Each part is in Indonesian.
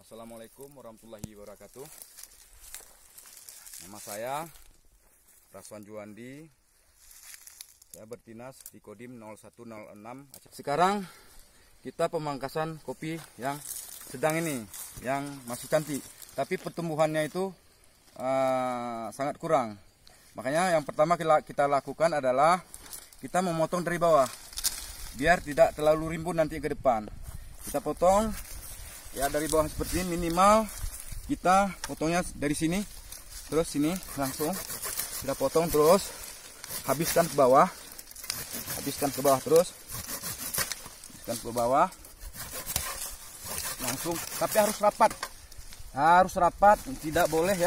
Assalamualaikum warahmatullahi wabarakatuh. Nama saya Raswan Juandi. Saya berdinas di Kodim 0106 Aceh. Sekarang kita pemangkasan kopi yang sedang ini, yang masih cantik, tapi pertumbuhannya itu sangat kurang. Makanya yang pertama kita lakukan adalah kita memotong dari bawah, biar tidak terlalu rimbun nanti ke depan. Kita potong ya dari bawah seperti ini, minimal kita potongnya dari sini, terus sini langsung kita potong, terus habiskan ke bawah, terus habiskan ke bawah langsung, tapi harus rapat, tidak boleh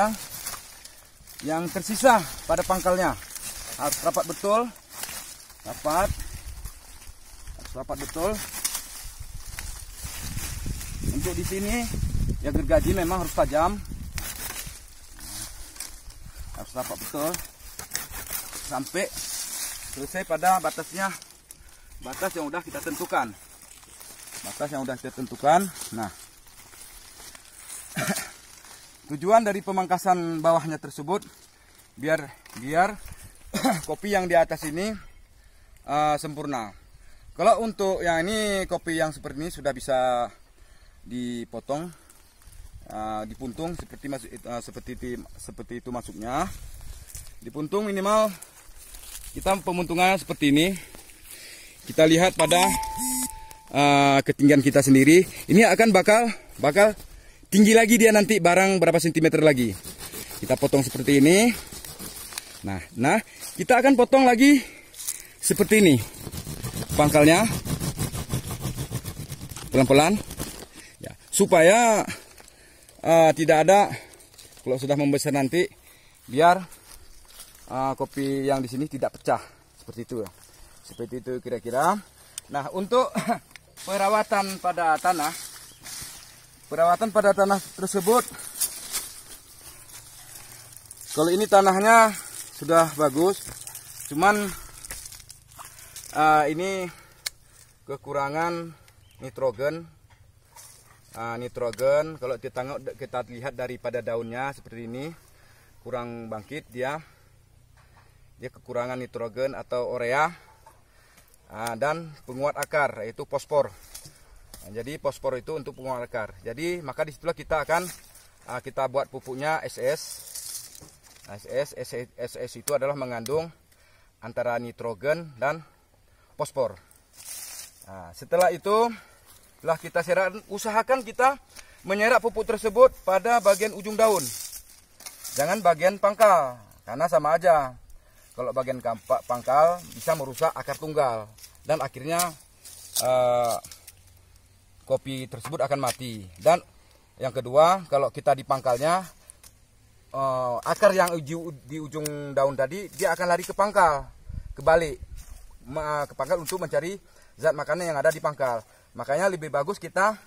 yang tersisa pada pangkalnya, harus rapat betul, harus rapat betul. Untuk di sini ya gergaji memang harus tajam, harus rapat betul sampai selesai pada batas yang udah kita tentukan. Nah, tujuan dari pemangkasan bawahnya tersebut biar kopi yang di atas ini sempurna. Kalau untuk yang ini, kopi yang seperti ini sudah bisa dipotong, dipuntung seperti itu masuknya. Dipuntung minimal kita pemuntungannya seperti ini. Kita lihat pada ketinggian kita sendiri. Ini akan bakal tinggi lagi dia nanti, barang berapa sentimeter lagi. Kita potong seperti ini. Nah, kita akan potong lagi seperti ini pangkalnya, pelan-pelan. Supaya tidak ada, kalau sudah membesar nanti, biar kopi yang di sini tidak pecah, seperti itu kira-kira. Nah, untuk perawatan pada tanah tersebut, kalau ini tanahnya sudah bagus, cuman ini kekurangan nitrogen. Kalau kita lihat daripada daunnya seperti ini, kurang bangkit, dia kekurangan nitrogen atau urea, dan penguat akar yaitu fosfor. Jadi fosfor itu untuk penguat akar. Jadi maka disitulah kita akan kita buat pupuknya SS itu adalah mengandung antara nitrogen dan fosfor. Setelah itu, setelah kita siram, usahakan kita menyerap pupuk tersebut pada bagian ujung daun, jangan bagian pangkal, karena sama aja. Kalau bagian pangkal bisa merusak akar tunggal dan akhirnya kopi tersebut akan mati. Dan yang kedua, kalau kita di pangkalnya, akar yang di ujung daun tadi dia akan lari ke pangkal, kebalik ke pangkal untuk mencari zat makanan yang ada di pangkal. Makanya lebih bagus kita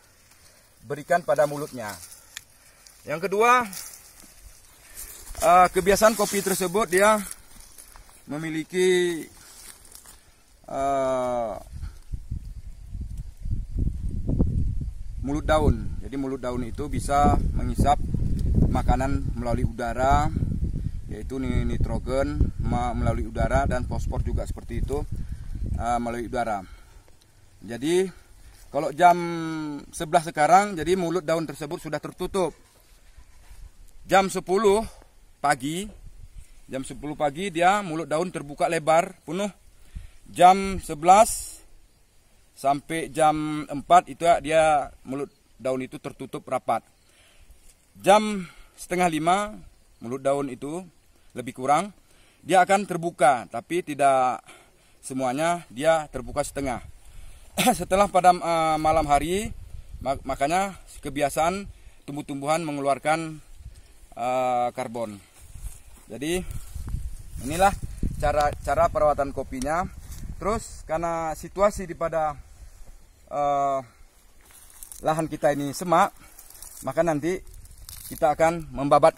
berikan pada mulutnya. Yang kedua, kebiasaan kopi tersebut dia memiliki mulut daun. Jadi mulut daun itu bisa menghisap makanan melalui udara, yaitu nitrogen melalui udara, dan fosfor juga seperti itu melalui udara. Jadi kalau jam 11 sekarang, jadi mulut daun tersebut sudah tertutup. Jam 10 pagi dia mulut daun terbuka lebar penuh. Jam 11 sampai jam 4 itu dia mulut daun itu tertutup rapat. Jam setengah 5 mulut daun itu lebih kurang dia akan terbuka, tapi tidak semuanya, dia terbuka setengah. setelah pada malam hari, makanya kebiasaan tumbuh-tumbuhan mengeluarkan karbon. Jadi inilah cara perawatan kopinya. Terus karena situasi di pada lahan kita ini semak, maka nanti kita akan membabat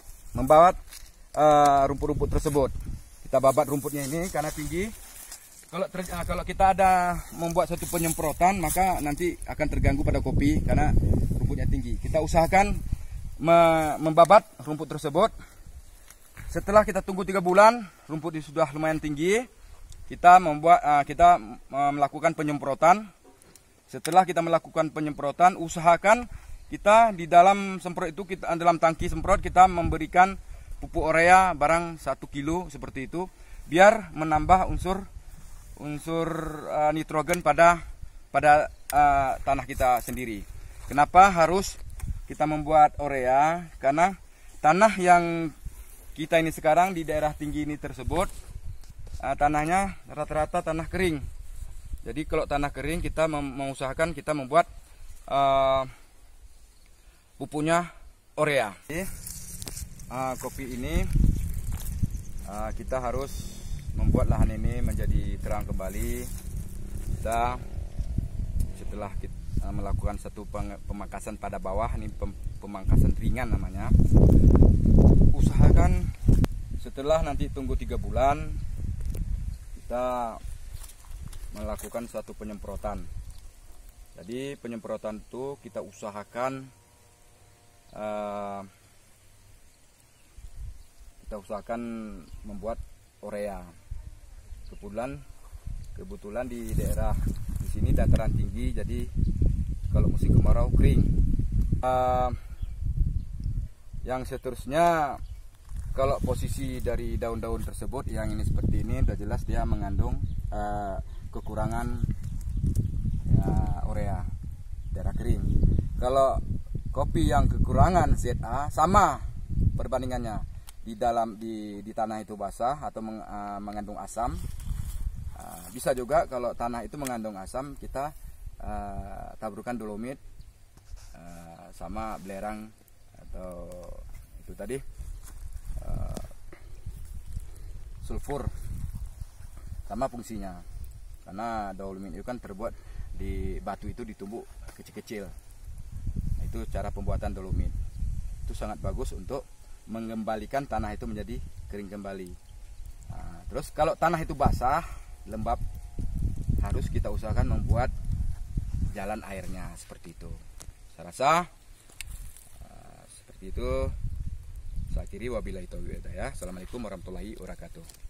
rumput-rumput tersebut. Kita babat rumputnya ini karena tinggi. Kalau kita ada membuat satu penyemprotan, maka nanti akan terganggu pada kopi karena rumputnya tinggi. Kita usahakan membabat rumput tersebut. Setelah kita tunggu 3 bulan, rumput ini sudah lumayan tinggi, kita melakukan penyemprotan. Setelah kita melakukan penyemprotan, usahakan kita di dalam semprot itu, dalam tangki semprot kita memberikan pupuk urea barang 1 kilo seperti itu, biar menambah unsur nitrogen pada tanah kita sendiri. Kenapa harus kita membuat urea? Karena tanah yang kita ini sekarang di daerah tinggi ini tersebut, tanahnya rata-rata tanah kering. Jadi kalau tanah kering, kita mengusahakan kita membuat pupuknya urea. Kopi ini kita harus membuat lahan ini menjadi terang kembali. Kita setelah kita melakukan satu pemangkasan pada bawah, ini pemangkasan ringan namanya. Usahakan setelah nanti tunggu 3 bulan, kita melakukan suatu penyemprotan. Jadi penyemprotan itu kita usahakan membuat urea. Kebetulan di daerah di sini dataran tinggi, jadi kalau musim kemarau kering. Yang seterusnya, kalau posisi dari daun-daun tersebut yang ini seperti ini, sudah jelas dia mengandung kekurangan urea, daerah kering. Kalau kopi yang kekurangan ZA, sama perbandingannya. Di tanah itu basah atau mengandung asam. Bisa juga kalau tanah itu mengandung asam, kita taburkan dolomit sama belerang atau itu tadi sulfur, sama fungsinya. Karena dolomit itu kan terbuat di batu itu ditumbuk kecil-kecil. Nah, itu cara pembuatan dolomit. Itu sangat bagus untuk mengembalikan tanah itu menjadi kering kembali. Terus kalau tanah itu basah, lembab, harus kita usahakan membuat jalan airnya seperti itu. Saya rasa seperti itu. Saya akhiri, wabillahi taufiq hidayah. Assalamualaikum warahmatullahi wabarakatuh.